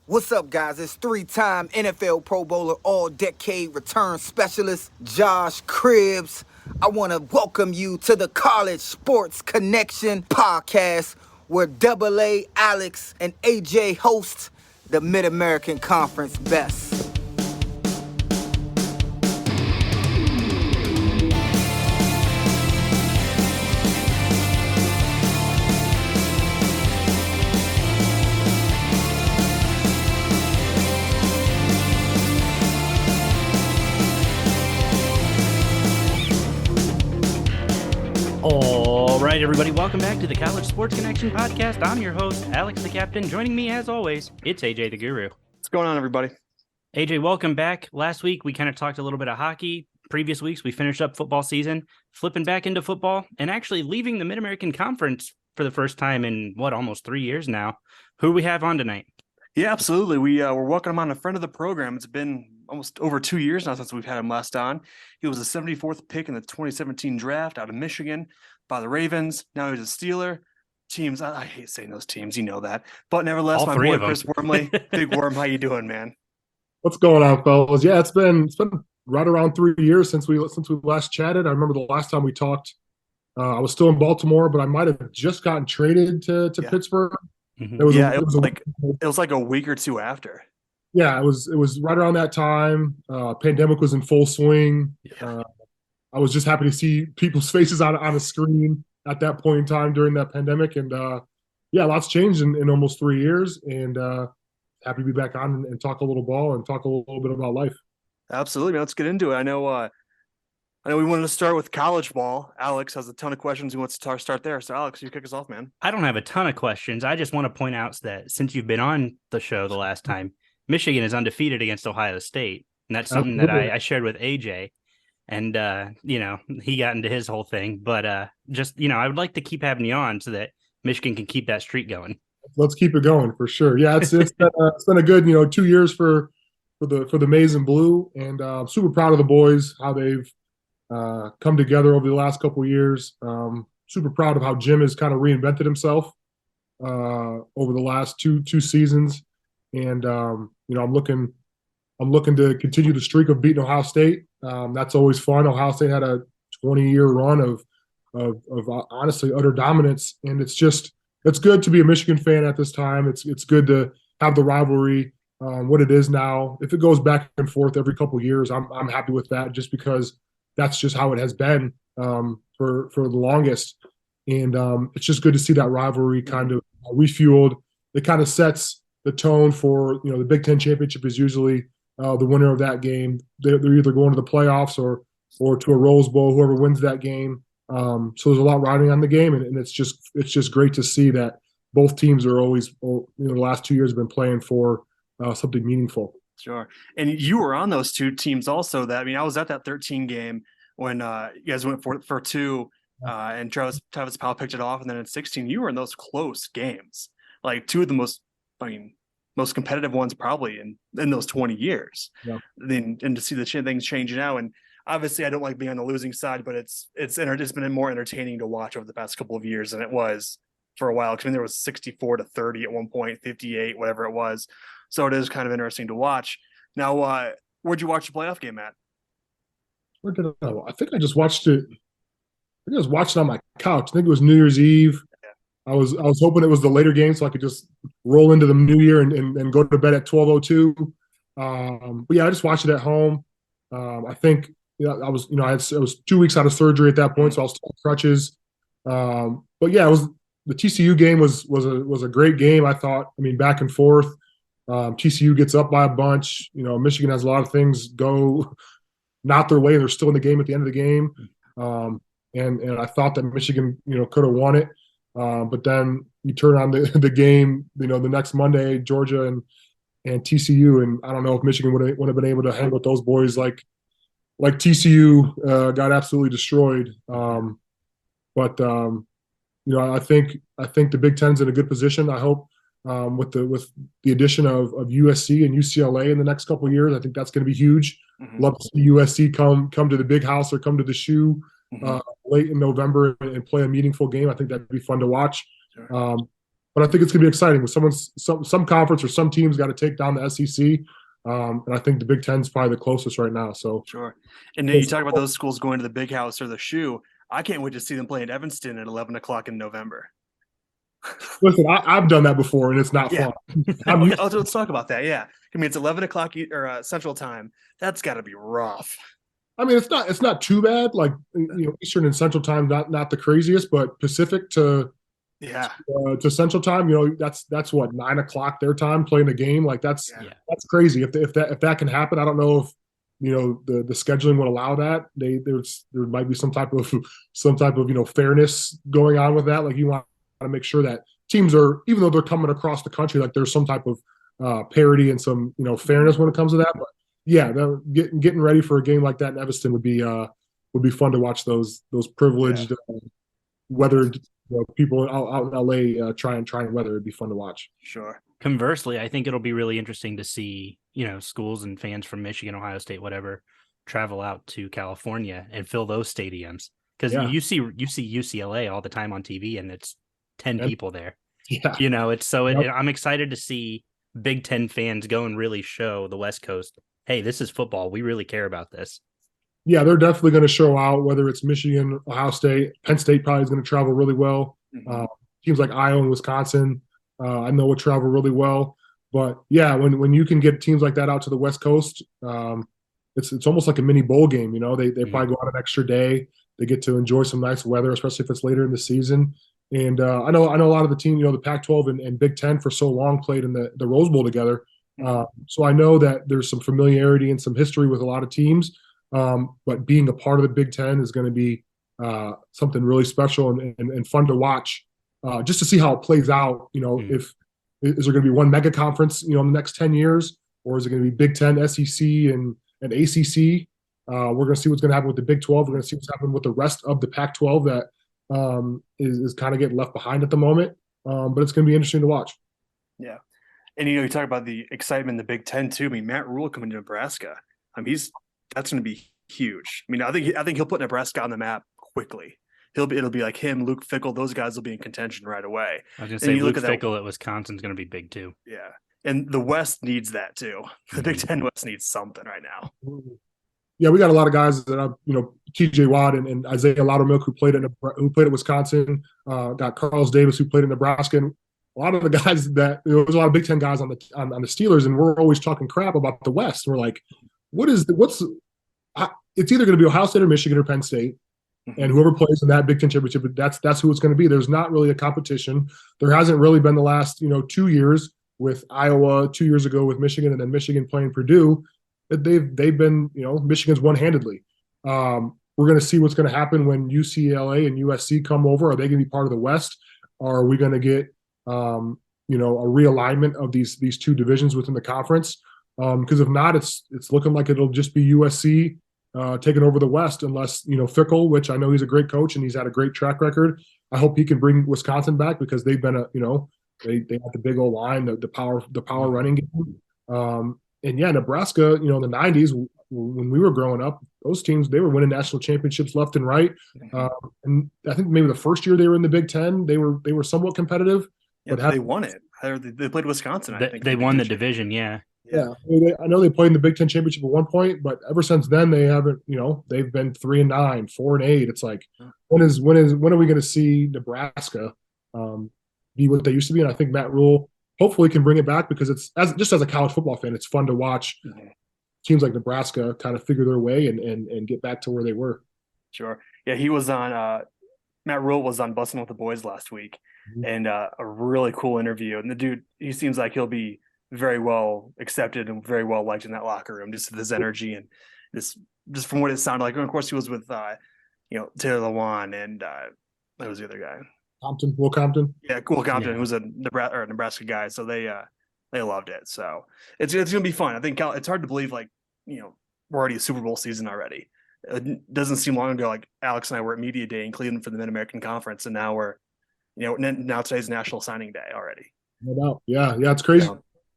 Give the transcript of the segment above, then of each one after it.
What's up, guys? It's three-time NFL Pro Bowler, all-decade return specialist, Josh Cribbs. I want to welcome you to the College Sports Connection podcast, where Double A, Alex, and AJ host the Mid-American Conference Best. All right, everybody, welcome back to the College Sports Connection podcast. I'm your host, Alex the Captain. Joining me, as always, it's AJ the Guru. What's going on, everybody? AJ, welcome back. Last week, we kind of talked a little bit of hockey. Previous weeks, we finished up football season, flipping back into football, and actually leaving the Mid-American Conference for the first time in, almost 3 years now. Who do we have on tonight? Yeah, absolutely. We're welcoming him on, a friend of the program. It's been almost over 2 years now since we've had him last on. He was the 74th pick in the 2017 draft out of Michigan by the Ravens. Now he's a Steeler. Teams, I hate saying those teams, you know that. But nevertheless, All my three boy of them. Chris Wormley, Big Worm, how you doing, man? What's going on, fellas? Yeah, it's been right around 3 years since we last chatted. I remember the last time we talked, I was still in Baltimore, but I might have just gotten traded to Pittsburgh. Mm-hmm. It was like a week or two after. Yeah, it was right around that time. Pandemic was in full swing. Yeah. I was just happy to see people's faces on a screen at that point in time during that pandemic. And lots changed in almost 3 years. And happy to be back on and talk a little ball and talk a little bit about life. Absolutely, man. Let's get into it. I know we wanted to start with college ball. Alex has a ton of questions. He wants to start there. So, Alex, you kick us off, man. I don't have a ton of questions. I just want to point out that since you've been on the show the last time, Michigan is undefeated against Ohio State. And that's something that I shared with AJ. And, he got into his whole thing. But I would like to keep having you on so that Michigan can keep that streak going. Let's keep it going for sure. Yeah, it's been a good 2 years for the Maize and Blue, and I'm super proud of the boys, how they've come together over the last couple of years. Super proud of how Jim has kind of reinvented himself over the last two seasons, and I'm looking to continue the streak of beating Ohio State. That's always fun. Ohio State had a 20-year run of honestly utter dominance, and it's good to be a Michigan fan at this time. It's good to have the rivalry what it is now. If it goes back and forth every couple of years, I'm happy with that, just because that's just how it has been for the longest. And it's just good to see that rivalry kind of refueled. It kind of sets the tone for, the Big Ten championship is usually the winner of that game. They're either going to the playoffs or to a Rose Bowl, whoever wins that game. So there's a lot riding on the game, and it's just great to see that both teams are always, the last 2 years have been playing for something meaningful. Sure. And you were on those two teams also. I was at that 13 game when you guys went for two, and Travis Powell picked it off, and then in 16 you were in those close games, like two of the most competitive ones probably in those 20 years. Yeah. And to see the things change now, and obviously I don't like being on the losing side, but it's been more entertaining to watch over the past couple of years than it was for a while. There was 64-30 at one point, 58, whatever it was. So it is kind of interesting to watch. Now, where'd you watch the playoff game at? Where did I think I just watched it. I think I was watching on my couch. I think it was New Year's Eve. Yeah. I was hoping it was the later game so I could just roll into the new year and go to bed at 12:02. But yeah, I just watched it at home. I think I was 2 weeks out of surgery at that point, so I was still on crutches. But yeah, the TCU game was a great game. I thought. Back and forth. TCU gets up by a bunch. Michigan has a lot of things go not their way, and they're still in the game at the end of the game. And I thought that Michigan, could have won it. But then you turn on the game, the next Monday, Georgia and TCU, and I don't know if Michigan would have been able to hang with those boys like TCU got absolutely destroyed. But I think the Big Ten's in a good position. I hope with the addition of USC and UCLA in the next couple of years, I think that's going to be huge. Mm-hmm. Love to see USC come to the big house or come to the shoe late in November and play a meaningful game. I think that'd be fun to watch. Sure. But I think it's going to be exciting with some conference or some teams got to take down the SEC. And I think the Big Ten is probably the closest right now. So sure. And then you talk about those schools going to the Big House or the Shoe. I can't wait to see them play in Evanston at 11 o'clock in November. Listen, I've done that before, and it's not fun. Okay, let's talk about that. Yeah, I mean it's 11 o'clock or Central Time. That's got to be rough. I mean, it's not too bad. Like Eastern and Central Time, not the craziest, but Pacific to Central Time, that's what 9 o'clock their time playing the game. Like that's crazy. If that can happen, I don't know if the scheduling would allow that. There might be some type of fairness going on with that. Like you want to make sure that teams are, even though they're coming across the country, like there's some type of parity and some fairness when it comes to that. But yeah, getting ready for a game like that in Evanston would be fun to watch those privileged weathered people out in LA try and weather. It'd be fun to watch. Sure. Conversely, I think it'll be really interesting to see, schools and fans from Michigan, Ohio State, whatever, travel out to California and fill those stadiums. Because you see UCLA all the time on TV, and it's 10 people there. Yeah. I'm excited to see Big Ten fans go and really show the West Coast, hey, this is football. We really care about this. Yeah, they're definitely going to show out, whether it's Michigan, Ohio State. Penn State probably is going to travel really well. Teams like Iowa and Wisconsin, I know will travel really well. But yeah, when you can get teams like that out to the West Coast, it's almost like a mini bowl game. They probably go out an extra day. They get to enjoy some nice weather, especially if it's later in the season. And I know a lot of the team, the Pac-12 and Big Ten for so long played in the Rose Bowl together. So I know that there's some familiarity and some history with a lot of teams. But being a part of the Big Ten is going to be something really special and fun to watch, just to see how it plays out. If is there going to be one mega conference, in the next 10 years, or is it going to be Big Ten, SEC, and ACC? We're going to see what's going to happen with the Big 12. We're going to see what's happening with the rest of the Pac-12 that is kind of getting left behind at the moment. But it's going to be interesting to watch. Yeah, and you talk about the excitement in the Big Ten too. I mean, Matt Rule coming to Nebraska. I mean, that's going to be huge. I mean, I think he'll put Nebraska on the map quickly. It'll be like him, Luke Fickell. Those guys will be in contention right away. I was going to say Luke Fickell at Wisconsin's going to be big too. Yeah, and the West needs that too. The Big Ten West needs something right now. Yeah, we got a lot of guys that TJ Watt and Isaiah Loudermilk who played at Wisconsin. Got Carlos Davis who played in Nebraska. And a lot of the guys that there's a lot of Big Ten guys on the Steelers, and we're always talking crap about the West. We're like, it's either going to be Ohio State or Michigan or Penn State, and whoever plays in that Big Ten championship, that's who it's going to be. There's not really a competition. There hasn't really been the last 2 years with Iowa, 2 years ago with Michigan, and then Michigan playing Purdue. They've been Michigan's one-handedly. We're going to see what's going to happen when UCLA and USC come over. Are they going to be part of the West? Or are we going to get a realignment of these two divisions within the conference? Because if not, it's looking like it'll just be USC taking over the West, unless Fickell, which I know he's a great coach and he's had a great track record. I hope he can bring Wisconsin back because they've been they have the big old line, the power running game. And yeah, Nebraska, in the 90s when we were growing up, those teams, they were winning national championships left and right. And I think maybe the first year they were in the Big Ten, they were somewhat competitive. Yeah, but they won it. They played Wisconsin. I think they won the division. Yeah. Yeah, I know they played in the Big Ten championship at one point, but ever since then they haven't. They've been 3-9, 4-8. It's like, when are we going to see Nebraska be what they used to be? And I think Matt Rule hopefully can bring it back, because it's as a college football fan, it's fun to watch teams like Nebraska kind of figure their way and get back to where they were. Sure. Yeah, he was on. Matt Rule was on Bussin' with the Boys last week, and a really cool interview. And the dude, he seems like he'll be very well accepted and very well liked in that locker room, just this energy and this, just from what it sounded like. And of course he was with Taylor Lewan and that was the other guy, Will Compton. Yeah, Will Compton, who's a Nebraska guy. So they loved it. So it's gonna be fun. I think it's hard to believe, we're already a Super Bowl season already. It doesn't seem long ago. Like Alex and I were at Media Day in Cleveland for the Mid-American Conference, and now we're now today's National Signing Day already. No doubt. Yeah, it's crazy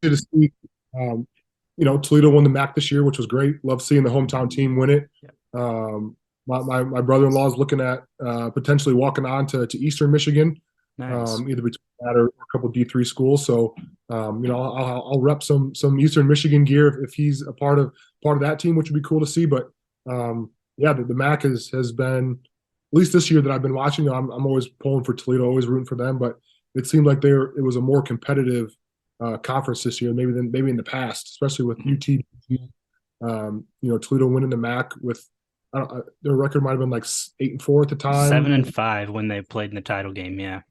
to see. Toledo won the MAC this year, which was great. Love seeing the hometown team win it. My brother-in-law is looking at potentially walking on to Eastern Michigan, nice. Either between that or a couple D3 schools. So I'll rep some Eastern Michigan gear if he's a part of that team, which would be cool to see. But the MAC has been, at least this year that I've been watching. I'm always pulling for Toledo, always rooting for them, but it seemed like it was a more competitive conference this year, maybe in the past, especially with UT. Toledo winning the MAC with their record might have been like 8-4 at the time, 7-5 when they played in the title game. Yeah,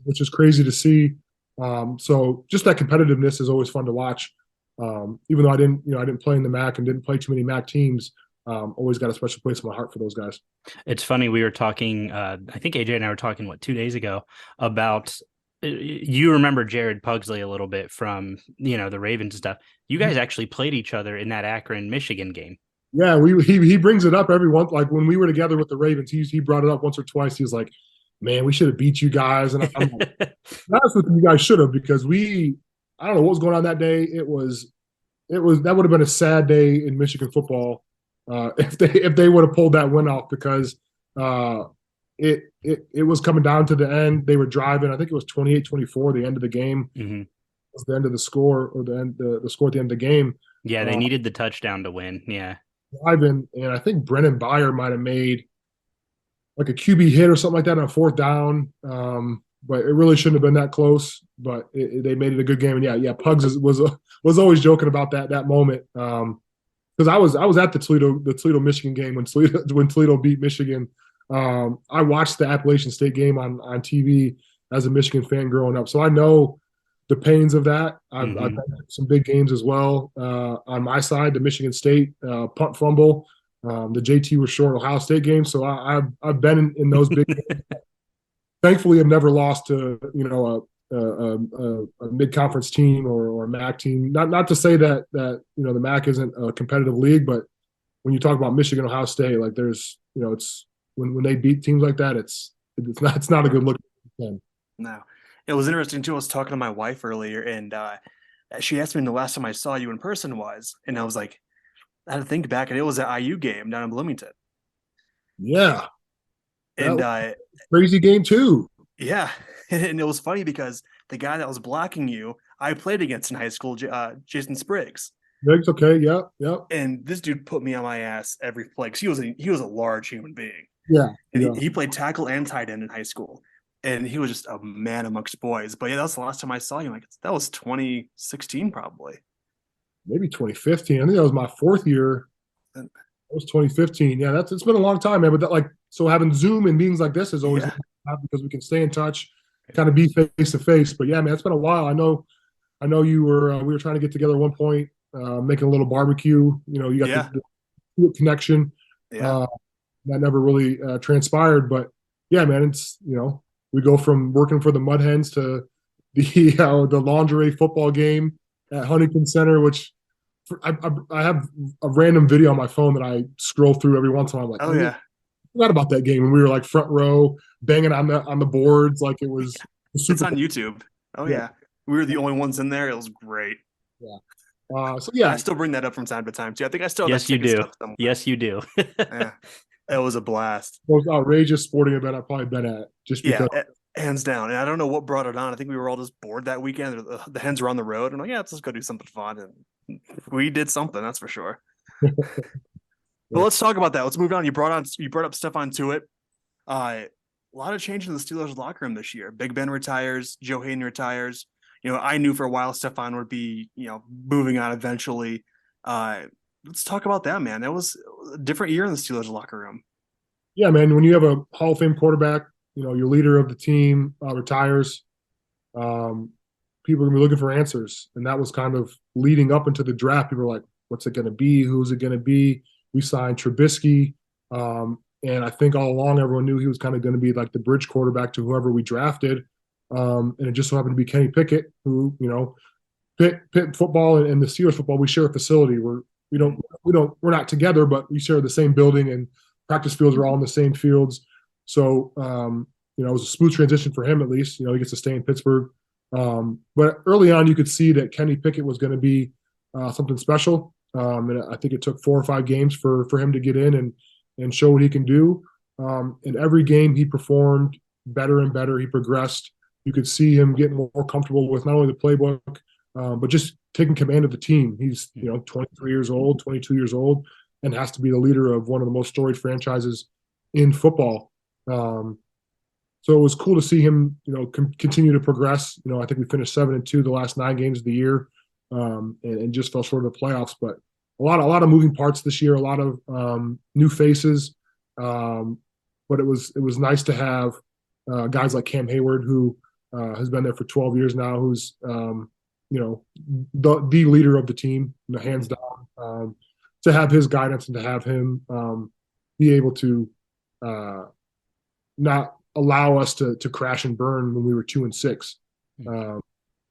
which is crazy to see. So just that competitiveness is always fun to watch. Even though I didn't play in the MAC and didn't play too many MAC teams, always got a special place in my heart for those guys. It's funny. We were talking, I think AJ and I were talking 2 days ago about, you remember Jared Pugsley a little bit from, the Ravens stuff. You guys actually played each other in that Akron, Michigan game. Yeah, he brings it up every once. Like when we were together with the Ravens, he brought it up once or twice. He was like, "Man, we should have beat you guys." And I'm like, "That's what you guys should have," because I don't know what was going on that day. It was that would have been a sad day in Michigan football if they would have pulled that win off, because it was coming down to the end. They were driving. I think it was 28-24, the end of the game. Mm-hmm. It was the end of the score, or the score at the end of the game. Yeah, they needed the touchdown to win. Yeah. Driving, and I think Brennan Byer might have made like a QB hit or something like that on 4th down. But it really shouldn't have been that close. But they made it a good game. And yeah, Pugs was always joking about that moment. Because I was at the Toledo Michigan game when Toledo beat Michigan. I watched the Appalachian State game on TV as a Michigan fan growing up, so I know the pains of that. I've had some big games as well on my side. The Michigan State punt fumble, the JT was short Ohio State game. So I've been in those big games. Thankfully, I've never lost to a mid-conference team or a MAC team. Not to say that the MAC isn't a competitive league, but when you talk about Michigan, Ohio State, like there's it's when they beat teams like that, it's not a good look. No. It was interesting too. I was talking to my wife earlier, and she asked me when the last time I saw you in person was, and I was like, I had to think back, and it was at IU game down in Bloomington. Yeah, and crazy game too. Yeah, and it was funny because the guy that was blocking you, I played against in high school, Jason Spriggs. Spriggs, okay, yep. And this dude put me on my ass every play, because he was a large human being. Yeah, and he played tackle and tight end in high school. And he was just a man amongst boys. But yeah, that was the last time I saw him. Like, that was 2016, probably. Maybe 2015. I think that was my 4th year. That was 2015. Yeah, it's been a long time, man. But so having Zoom and meetings like this is always because we can stay in touch, kind of be face to face. But yeah, man, it's been a while. I know you were. We were trying to get together at one point, making a little barbecue. You got the connection. Yeah. That never really transpired. But yeah, man, it's we go from working for the Mud Hens to the lingerie football game at Huntington Center, which I have a random video on my phone that I scroll through every once in a while. I'm like, oh yeah, I forgot about that game when we were like front row banging on the boards like it was. It's on YouTube. Oh yeah, we were the only ones in there. It was great. Yeah. So yeah, I still bring that up from time to time too. I think I still have yes, you do. Yes, you do. Yeah. It was a blast. Most outrageous sporting event I've probably been at, just because. Yeah, hands down. And I don't know what brought it on. I think we were all just bored that weekend. The Hens were on the road. And like, let's just go do something fun. And we did something, that's for sure. But let's talk about that. Let's move on. You brought up Stephon Tuitt. A lot of change in the Steelers locker room this year. Big Ben retires. Joe Hayden retires. I knew for a while Stephon would be, moving on eventually. Let's talk about that, man. That was a different year in the Steelers locker room. Yeah, man. When you have a Hall of Fame quarterback, your leader of the team retires, people are going to be looking for answers. And that was kind of leading up into the draft. People were like, what's it going to be? Who's it going to be? We signed Trubisky. And I think all along everyone knew he was kind of going to be like the bridge quarterback to whoever we drafted. And it just so happened to be Kenny Pickett, who, Pitt football and the Steelers football, we share a facility. We're not together, but we share the same building, and practice fields are all in the same fields. So, it was a smooth transition for him, at least. He gets to stay in Pittsburgh. But early on, you could see that Kenny Pickett was going to be something special. And I think it took 4 or 5 games for him to get in and show what he can do. In every game, he performed better and better. He progressed. you could see him getting more comfortable with not only the playbook, but just taking command of the team. He's 23 years old, 22 years old, and has to be the leader of one of the most storied franchises in football. So it was cool to see him, continue to progress. I think we finished 7-2 the last 9 games of the year, and just fell short of the playoffs. But a lot of moving parts this year, a lot of new faces. But it was nice to have guys like Cam Hayward, who has been there for 12 years now, who's the leader of the team, hands down. To have his guidance and to have him be able to not allow us to crash and burn when we were 2-6.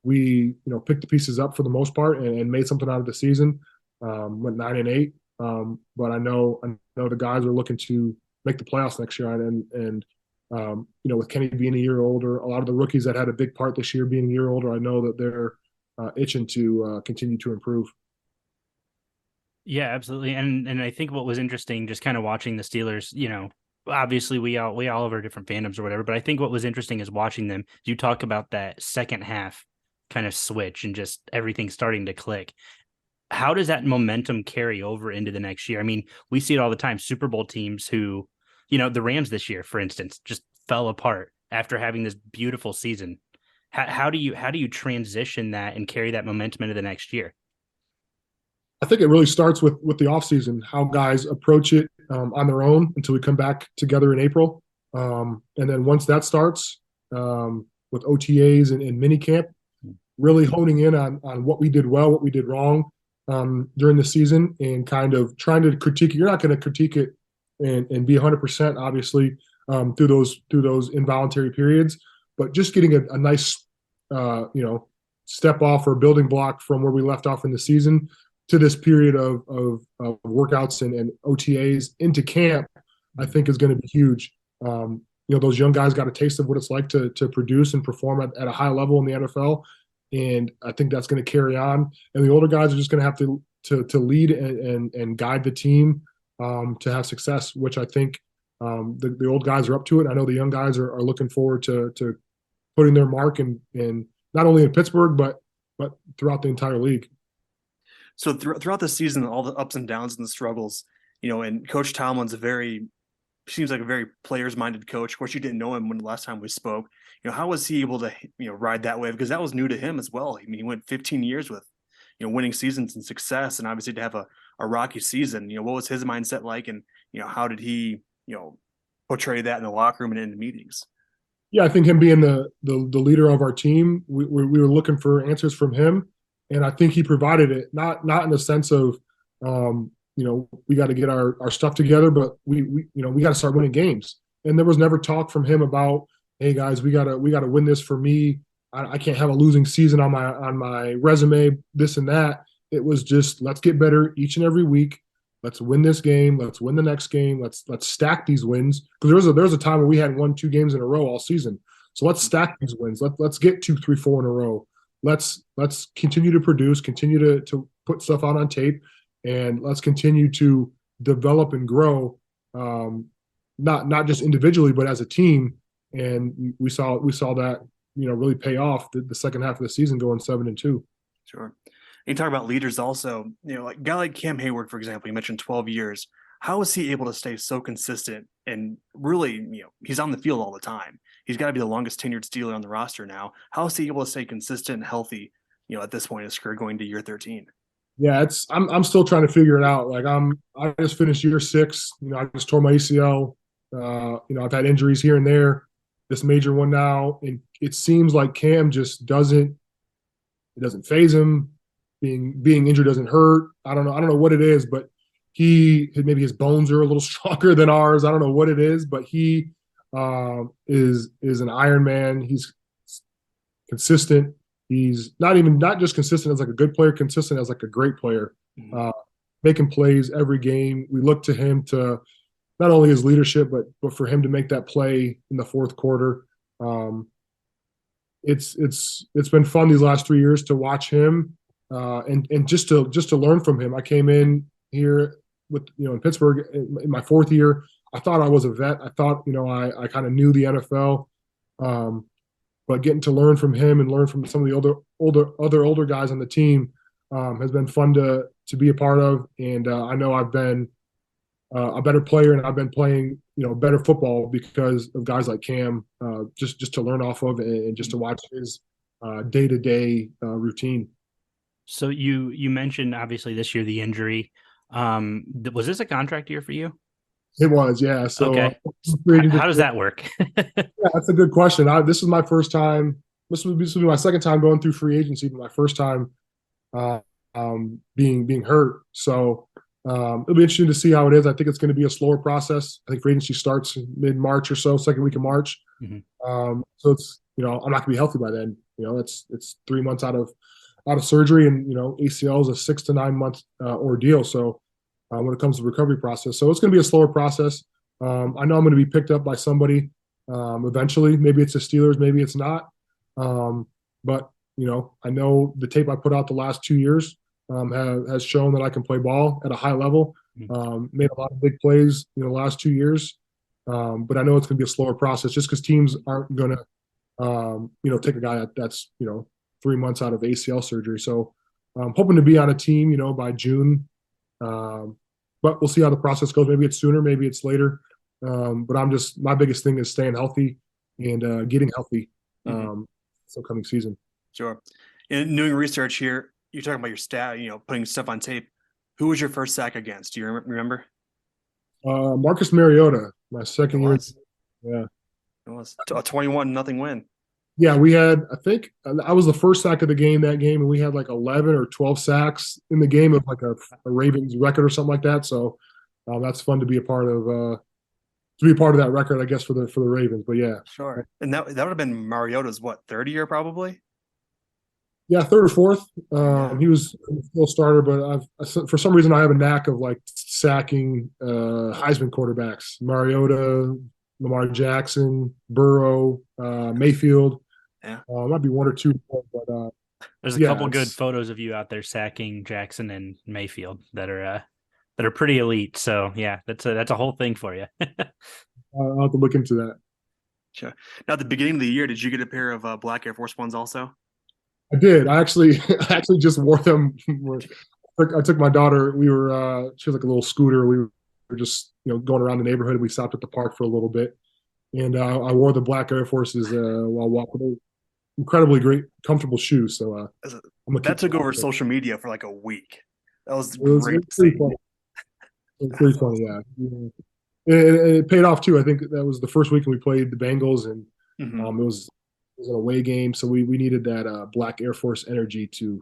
We picked the pieces up for the most part and made something out of the season. Went 9-8, but I know the guys are looking to make the playoffs next year, and with Kenny being a year older, a lot of the rookies that had a big part this year being a year older, I know that they're itching to continue to improve. Yeah, absolutely. And I think what was interesting, just kind of watching the Steelers, obviously we all have our different fandoms or whatever, but I think what was interesting is watching them. You talk about that second half kind of switch and just everything starting to click. How does that momentum carry over into the next year? I mean, we see it all the time. Super Bowl teams who, the Rams this year, for instance, just fell apart after having this beautiful season. How do you transition that and carry that momentum into the next year? I think it really starts with the offseason, how guys approach it on their own until we come back together in April. And then once that starts with OTAs and minicamp, really honing in on what we did well, what we did wrong during the season, and kind of trying to critique it. You're not going to critique it and be 100%, obviously, through those involuntary periods, but just getting a nice, step off or building block from where we left off in the season to this period of workouts and OTAs into camp, I think is going to be huge. Those young guys got a taste of what it's like to produce and perform at a high level in the NFL, and I think that's going to carry on. And the older guys are just going to have to lead and guide the team to have success, which I think the old guys are up to it. I know the young guys are looking forward to putting their mark in not only in Pittsburgh but throughout the entire league. So throughout the season, all the ups and downs and the struggles, and Coach Tomlin's seems like a very players-minded coach. Of course, you didn't know him when the last time we spoke. How was he able to, ride that wave? Because that was new to him as well. I mean, he went 15 years with, winning seasons and success, and obviously to have a rocky season. What was his mindset like, and how did he, portray that in the locker room and in the meetings? Yeah, I think him being the leader of our team, we were looking for answers from him. And I think he provided it, not in the sense of, we got to get our stuff together, but we got to start winning games. And there was never talk from him about, hey guys, we gotta win this for me. I can't have a losing season on my resume, this and that. It was just, let's get better each and every week. Let's win this game. Let's win the next game. Let's stack these wins, because there was a time where we had 1-2 games in a row all season. So let's stack these wins. Let's get 2, 3, 4 in a row. Let's continue to produce, continue to put stuff out on tape, and let's continue to develop and grow, not just individually, but as a team. And we saw that, really pay off the second half of the season, going 7-2. Sure. You talk about leaders also, like a guy like Cam Hayward, for example, you mentioned 12 years. How is he able to stay so consistent and really, he's on the field all the time? He's got to be the longest tenured Steeler on the roster now. How is he able to stay consistent and healthy, at this point in his career going to year 13? Yeah, I'm still trying to figure it out. Like I just finished year 6. I just tore my ACL. I've had injuries here and there, this major one now, and it seems like Cam just doesn't faze him. Being injured doesn't hurt. I don't know what it is, but maybe his bones are a little stronger than ours. I don't know what it is, but he is an Iron Man. He's consistent. He's not just consistent as like a good player, consistent as like a great player, making plays every game. We look to him to not only his leadership, but for him to make that play in the fourth quarter. It's been fun these last 3 years to watch him and just to learn from him. I came in here in Pittsburgh in my 4th year. I thought I was a vet. I thought I kind of knew the NFL. but getting to learn from him and learn from some of the older guys on the team has been fun to be a part of. And I know I've been a better player, and I've been playing better football because of guys like Cam, just to learn off of and just to watch his day-to-day routine. So you mentioned obviously this year the injury. Was this a contract year for you? It was, yeah. So okay. How does that work? Yeah, that's a good question. This is my first time. This will be my second time going through free agency, but my first time being hurt. So it'll be interesting to see how it is. I think it's going to be a slower process. I think free agency starts mid-March or so, second week of March. Mm-hmm. So it's I'm not going to be healthy by then. It's 3 months out of surgery, and ACL is a 6 to 9 month ordeal. So when it comes to the recovery process, so it's going to be a slower process. I know I'm going to be picked up by somebody eventually. Maybe it's the Steelers, maybe it's not. But I know the tape I put out the last 2 years has shown that I can play ball at a high level. Made a lot of big plays the last 2 years. But I know it's going to be a slower process just because teams aren't going to take a guy that's 3 months out of ACL surgery. So I'm hoping to be on a team by June. But we'll see how the process goes. Maybe it's sooner, maybe it's later. But my biggest thing is staying healthy and getting healthy this upcoming season. Sure. In doing research here, you're talking about your stat, putting stuff on tape. Who was your first sack against? Do you remember? Marcus Mariota, my second year. Yeah. It was a 21-0 win. Yeah, we had, I think, I was the first sack of the game that game, and we had like 11 or 12 sacks in the game of like a Ravens record or something like that. So that's fun to be a part of that record, I guess, for the Ravens. But yeah, sure. And that would have been Mariota's third year probably. Yeah, third or fourth. He was a full starter, but for some reason I have a knack of like sacking Heisman quarterbacks: Mariota, Lamar Jackson, Burrow, Mayfield. Yeah, might be one or two, but there's a couple good photos of you out there sacking Jackson and Mayfield that are pretty elite. So yeah, that's a whole thing for you. I'll have to look into that. Sure. Now, at the beginning of the year, did you get a pair of black Air Force Ones also? I did. I actually just wore them. I took my daughter. We were she was like a little scooter. We were just going around the neighborhood. We stopped at the park for a little bit, and I wore the black Air Forces while walking. Incredibly great, comfortable shoes. So that took over social media for like a week. That was great. It was pretty funny, yeah. It paid off too. I think that was the first weekend we played the Bengals, and it was an away game, so we needed that black Air Force energy to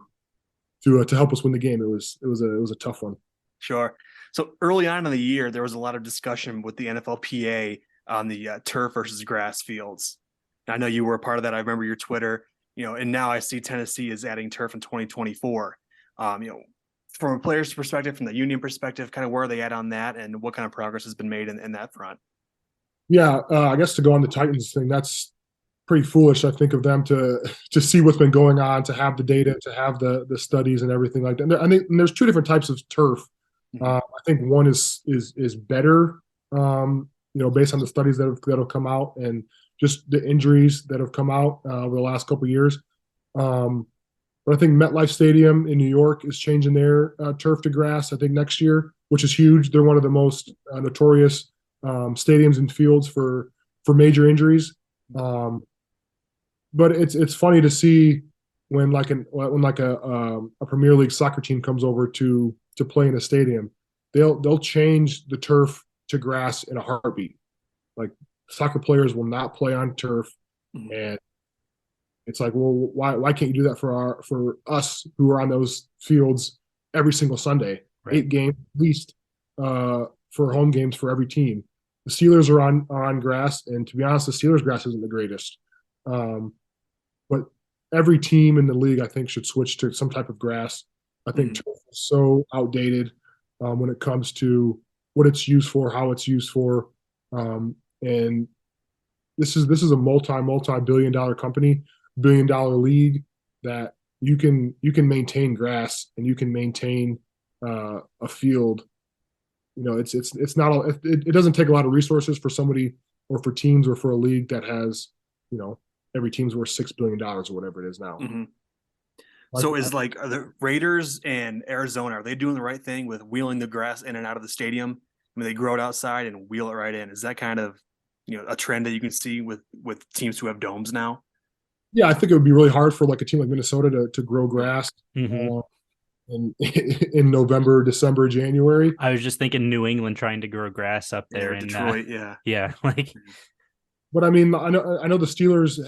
help us win the game. It was a tough one. Sure. So early on in the year, there was a lot of discussion with the NFLPA on the turf versus grass fields. And I know you were a part of that. I remember your Twitter, and now I see Tennessee is adding turf in 2024. From a player's perspective, from the union perspective, kind of where are they at on that, and what kind of progress has been made in that front? Yeah, I guess to go on the Titans thing, that's pretty foolish, I think, of them to see what's been going on, to have the data, to have the studies and everything like that. And there's two different types of turf. I think one is better, based on the studies that have come out and just the injuries that have come out over the last couple of years. But I think MetLife Stadium in New York is changing their turf to grass, I think, next year, which is huge. They're one of the most notorious stadiums and fields for major injuries. But it's funny to see when a Premier League soccer team comes over to play in a stadium, they'll change the turf to grass in a heartbeat. Like, soccer players will not play on turf, and it's like, well, why can't you do that for us who are on those fields every single Sunday? Right. 8 games at least for home games for every team. The Steelers are on grass, and to be honest, the Steelers' grass isn't the greatest. But every team in the league, I think, should switch to some type of grass. I think turf is so outdated when it comes to what it's used for, how it's used for, and this is a multi-billion-dollar company, billion-dollar league that you can maintain grass and you can maintain a field. It's not it doesn't take a lot of resources for somebody or for teams or for a league that has every team's worth $6 billion or whatever it is now. Mm-hmm. So are the Raiders and Arizona, are they doing the right thing with wheeling the grass in and out of the stadium? I mean, they grow it outside and wheel it right in. Is that kind of, a trend that you can see with teams who have domes now? Yeah, I think it would be really hard for like a team like Minnesota to grow grass Mm-hmm. in November, December, January. I was just thinking New England trying to grow grass up there in Detroit. yeah, like. But I mean, I know the Steelers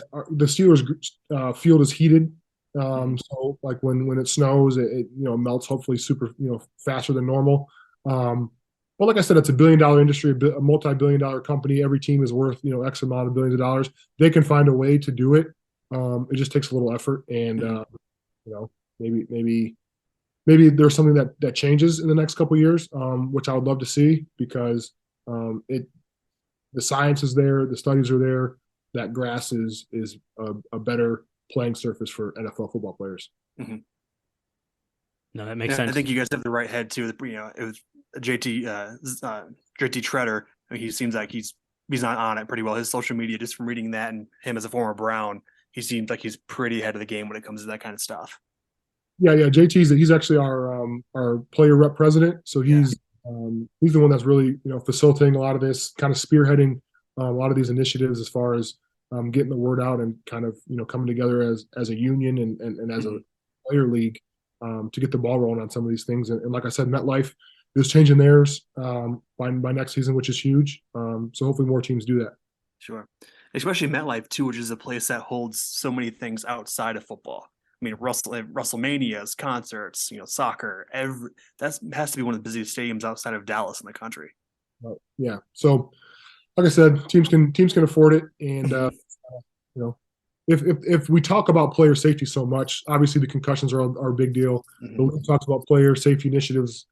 field is heated. So like when it snows, it melts hopefully super faster than normal. But like I said, it's a $1 billion industry, a multi-billion-dollar company. Every team is worth X amount of billions of dollars. They can find a way to do it. It just takes a little effort, and maybe there's something that changes in the next couple of years, which I would love to see because the science is there, the studies are there. That grass is a better playing surface for NFL football players. Mm-hmm. No, that makes sense. I think you guys have the right head too. It was JT Treader. I mean, he seems like he's not on it pretty well. His social media, just from reading that, and him as a former Brown, he seems like he's pretty ahead of the game when it comes to that kind of stuff. Yeah. He's actually our player rep president. So he's the one that's really facilitating a lot of this, kind of spearheading a lot of these initiatives as far as getting the word out and kind of coming together as a union and as a player league to get the ball rolling on some of these things. And like I said, MetLife is changing theirs by next season, which is huge. So hopefully more teams do that. Sure, especially MetLife too, which is a place that holds so many things outside of football. I mean, WrestleManias, concerts, soccer. That has to be one of the busiest stadiums outside of Dallas in the country. Yeah. So, like I said, teams can afford it, and if we talk about player safety so much, obviously the concussions are a big deal. But we talk about player safety initiatives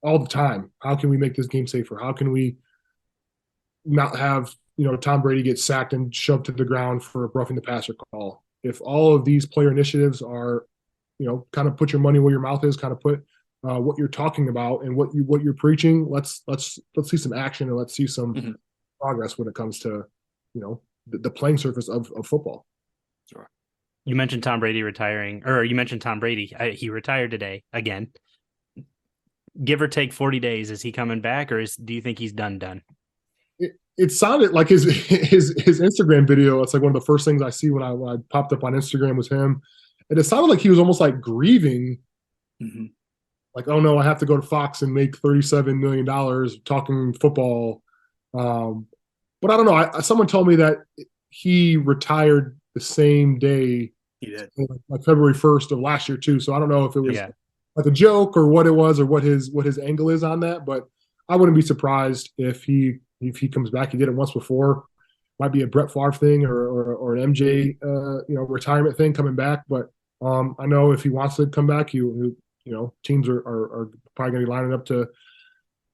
all the time. How can we make this game safer? How can we not have Tom Brady get sacked and shoved to the ground for a roughing the passer call? If all of these player initiatives are, kind of put your money where your mouth is, kind of put what you're talking about and what you're preaching, let's see some action and let's see some progress when it comes to, the playing surface of football. Sure. You mentioned Tom Brady retiring, or you mentioned Tom Brady. He retired today again. Give or take 40 days, is he coming back, or do you think he's done? It sounded like his Instagram video. It's like one of the first things I see when I popped up on Instagram was him, and it sounded like he was almost like grieving, like, oh no, I have to go to Fox and make $37 million talking football. But I don't know. Someone told me that he retired the same day, he did, like February 1st of last year too. So I don't know if it was like a joke or what it was or what his angle is on that. But I wouldn't be surprised if he comes back. He did it once before. Might be a Brett Favre thing or an MJ retirement thing coming back. But I know if he wants to come back, teams are probably going to be lining up to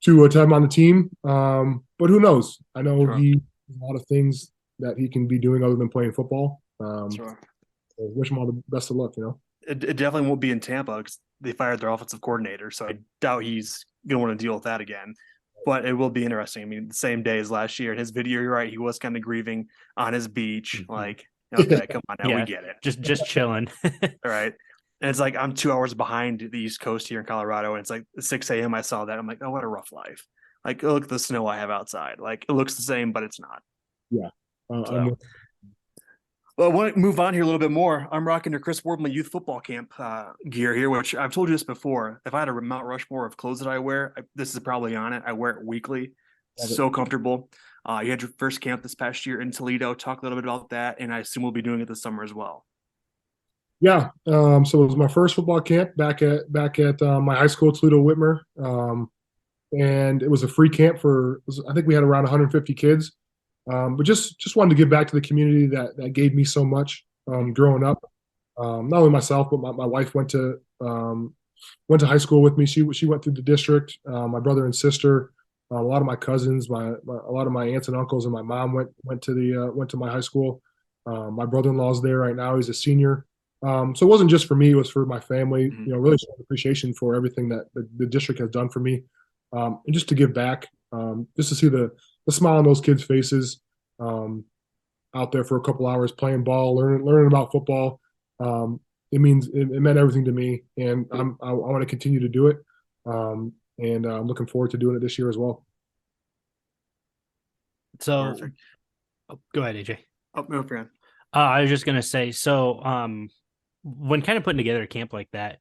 have him on the team. But who knows? I know he has a lot of things that he can be doing other than playing football. So wish him all the best of luck. It definitely won't be in Tampa because they fired their offensive coordinator, so I doubt he's going to want to deal with that again. But it will be interesting. I mean, the same day as last year. In his video, you're right, he was kind of grieving on his beach. Like, okay, come on now, we get it. Just chilling. All right. And it's like I'm 2 hours behind the East Coast here in Colorado, and it's like 6 a.m. I saw that. I'm like, oh, what a rough life. Like, look at the snow I have outside. Like, it looks the same, but it's not. Yeah. Well, I want to move on here a little bit more. I'm rocking your Chris Wormley Youth Football Camp gear here, which I've told you this before. If I had a Mount Rushmore of clothes that I wear, this is probably on it. I wear it weekly. So comfortable. You had your first camp this past year in Toledo. Talk a little bit about that, and I assume we'll be doing it this summer as well. Yeah. So it was my first football camp back at my high school, Toledo Whitmer. And it was a free camp I think we had around 150 kids. But just wanted to give back to the community that gave me so much growing up. Not only myself, but my wife went to high school with me. She went through the district. My brother and sister, a lot of my cousins, a lot of my aunts and uncles, and my mom went to my high school. My brother-in-law's there right now. He's a senior. So it wasn't just for me; it was for my family. Really showing appreciation for everything that the district has done for me, and just to give back, just to see the smile on those kids' faces. I out there for a couple hours playing ball, learning about football. It meant everything to me, and I want to continue to do it. And I'm looking forward to doing it this year as well. So, Perfect. go ahead, AJ. Oh, no, Fran. I was just gonna say, so when kind of putting together a camp like that,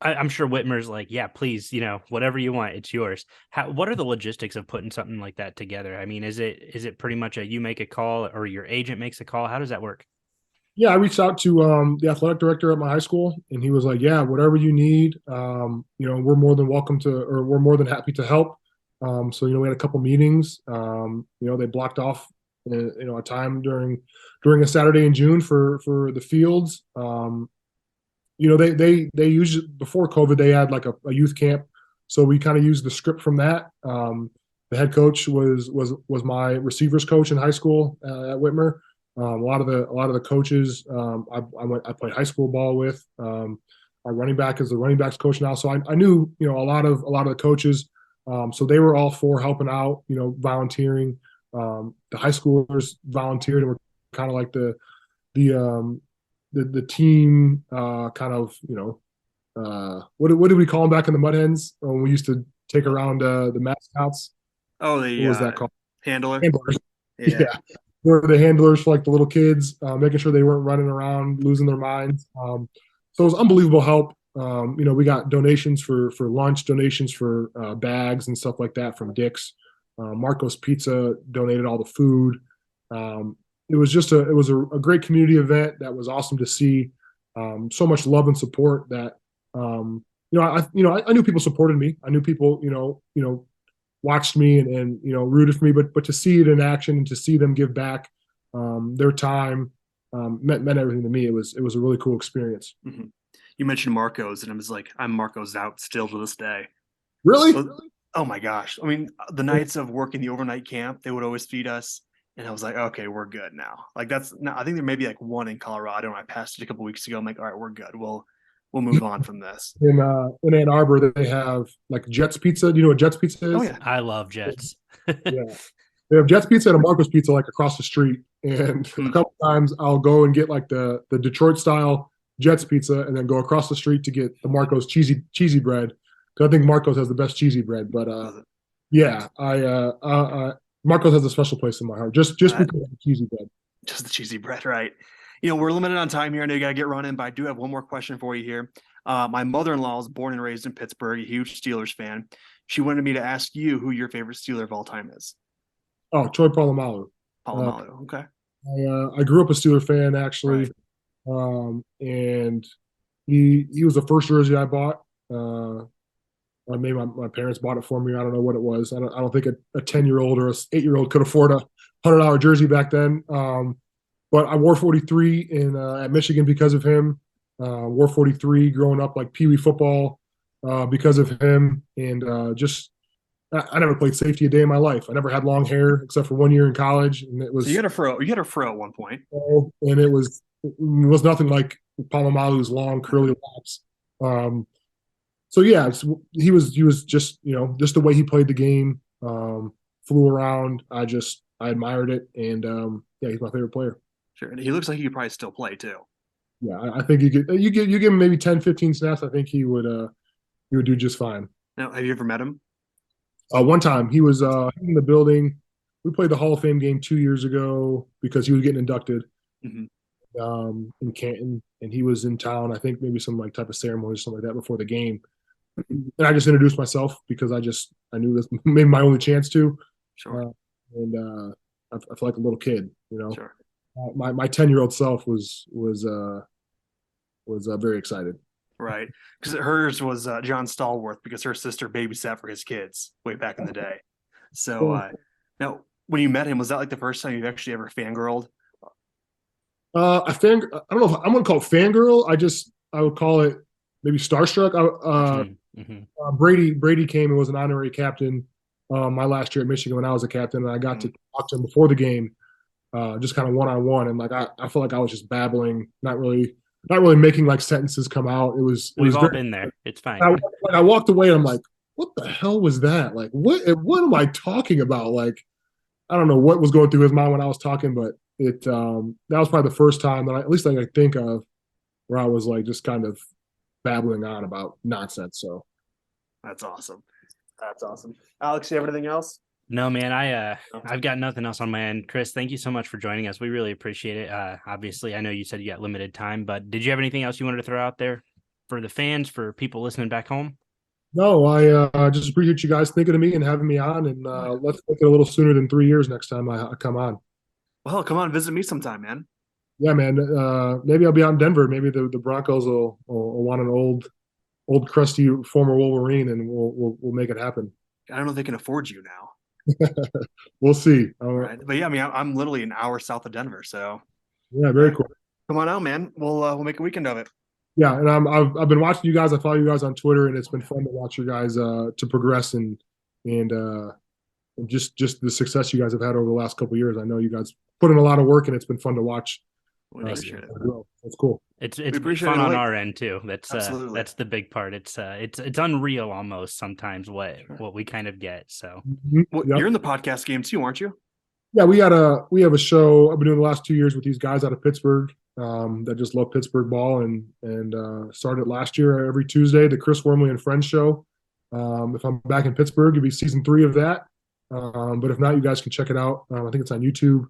I'm sure Whitmer's like, yeah, please, whatever you want, it's yours. What are the logistics of putting something like that together? I mean, is it pretty much you make a call or your agent makes a call? How does that work? Yeah, I reached out to the athletic director at my high school, and he was like, "Yeah, whatever you need, we're more than we're more than happy to help." So we had a couple meetings. They blocked off a time during a Saturday in June for the fields. They usually before COVID they had like a youth camp, so we kind of used the script from that. The head coach was my receivers coach in high school at Whitmer. A lot of the coaches I played high school ball with. Our running back is the running backs coach now, so I knew a lot of the coaches. So they were all for helping out, volunteering. The high schoolers volunteered and were kind of like the team kind of what did we call them back in the Mud Hens when we used to take around the mascots? Oh, What was that called? Handlers. Yeah. Were the handlers for like the little kids, making sure they weren't running around losing their minds. So it was unbelievable help. We got donations for lunch, donations for bags and stuff like that from Dick's. Marco's Pizza donated all the food. It was a great community event that was awesome to see. So much love and support that I knew people supported me. I knew people watched me and rooted for me, but to see it in action and to see them give back their time meant everything to me. It was a really cool experience. Mm-hmm. You mentioned Marco's, and I was like, I'm Marco's out still to this day. Really? Oh my gosh! I mean, the nights of working the overnight camp, they would always feed us, and I was like, okay, we're good now. Like I think there may be like one in Colorado, and I passed it a couple weeks ago. I'm like, all right, we're good. We'll move on from this. In Ann Arbor, they have like Jets Pizza. Do you know what Jets Pizza is? Oh yeah, I love Jets. Yeah, they have Jets Pizza and a Marco's Pizza like across the street. And a couple times I'll go and get like the Detroit style Jets Pizza, and then go across the street to get the Marco's cheesy bread. Because I think Marco's has the best cheesy bread. But yeah, Marco's has a special place in my heart just because of the cheesy bread. Just the cheesy bread, right? We're limited on time here. I know you got to get running, but I do have one more question for you here. My mother-in-law was born and raised in Pittsburgh, a huge Steelers fan. She wanted me to ask you who your favorite Steeler of all time is. Oh, Troy Polamalu. Polamalu, okay. I grew up a Steeler fan, actually. Right. And he was the first jersey I bought. Maybe my parents bought it for me. I don't know what it was. I don't think a 10-year-old or a 8-year-old could afford a $100 jersey back then. But I wore 43 at Michigan because of him. Wore 43 growing up, like Pee Wee football, because of him. And I never played safety a day in my life. I never had long hair except for 1 year in college, and it was. So you had a fro. You had a fro at one point, and it was nothing like Polamalu's long curly locks. So yeah, he was just just the way he played the game, flew around. I admired it, and yeah, he's my favorite player. Sure, and he looks like he could probably still play too. Yeah, I think you give him maybe 10, 15 snaps. I think he would do just fine. Now, have you ever met him? One time he was in the building. We played the Hall of Fame game 2 years ago because he was getting inducted in Canton, and he was in town. I think maybe some like type of ceremony or something like that before the game. And I just introduced myself because I knew this maybe my only chance to. Sure. I feel like a little kid, Sure. My 10-year-old self was very excited. Right, because hers was John Stallworth, because her sister babysat for his kids way back in the day. So now, when you met him, was that like the first time you've actually ever fangirled? I don't know if I'm gonna call it fangirl. I would call it maybe starstruck. Brady came and was an honorary captain my last year at Michigan when I was a captain, and I got to talk to him before the game, just kind of one-on-one, and like I felt like I was just babbling, not really making like sentences come out. We've all been there. It's fine. I walked away and I'm like, what the hell was that? Like, what am I talking about? Like, I don't know what was going through his mind when I was talking, but that was probably the first time that at least I think of where I was like just kind of babbling on about nonsense. So That's awesome. That's awesome. Alex, you have anything else? No, man, I've got nothing else on my end. Chris, thank you so much for joining us. We really appreciate it. Obviously, I know you said you got limited time, but did you have anything else you wanted to throw out there for the fans, for people listening back home? no, I just appreciate you guys thinking of me and having me on, and let's make it a little sooner than 3 years next time I come on. Well, come on, visit me sometime, man. Yeah, man. Maybe I'll be out in Denver. Maybe the Broncos will want an old crusty former Wolverine, and we'll make it happen. I don't know if they can afford you now. We'll see. All right. But yeah, I mean, I'm literally an hour south of Denver, so yeah, very cool. Come on out, man. We'll make a weekend of it. Yeah, and I've been watching you guys. I follow you guys on Twitter, and it's been fun to watch you guys to progress and just the success you guys have had over the last couple of years. I know you guys put in a lot of work, and it's been fun to watch. We appreciate it. That's cool. It's fun on our end too. That's the big part. It's unreal almost sometimes what we kind of get. So well, yep. You're in the podcast game too, aren't you? Yeah, we have a show I've been doing the last 2 years with these guys out of Pittsburgh that just love Pittsburgh ball and started last year every Tuesday, the Chris Wormley and Friends show. If I'm back in Pittsburgh, it'll be season 3 of that. But if not, you guys can check it out. I think it's on YouTube.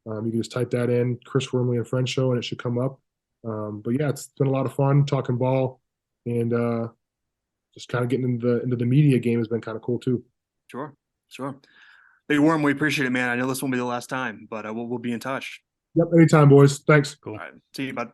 You can just type that in, Chris Wormley and Friends show, and it should come up. But yeah, it's been a lot of fun talking ball, and just kind of getting into the media game has been kind of cool too. Sure. Big Worm, we appreciate it, man. I know this won't be the last time, but we'll be in touch. Yep, anytime, boys. Thanks. Cool. All right. See you, bud.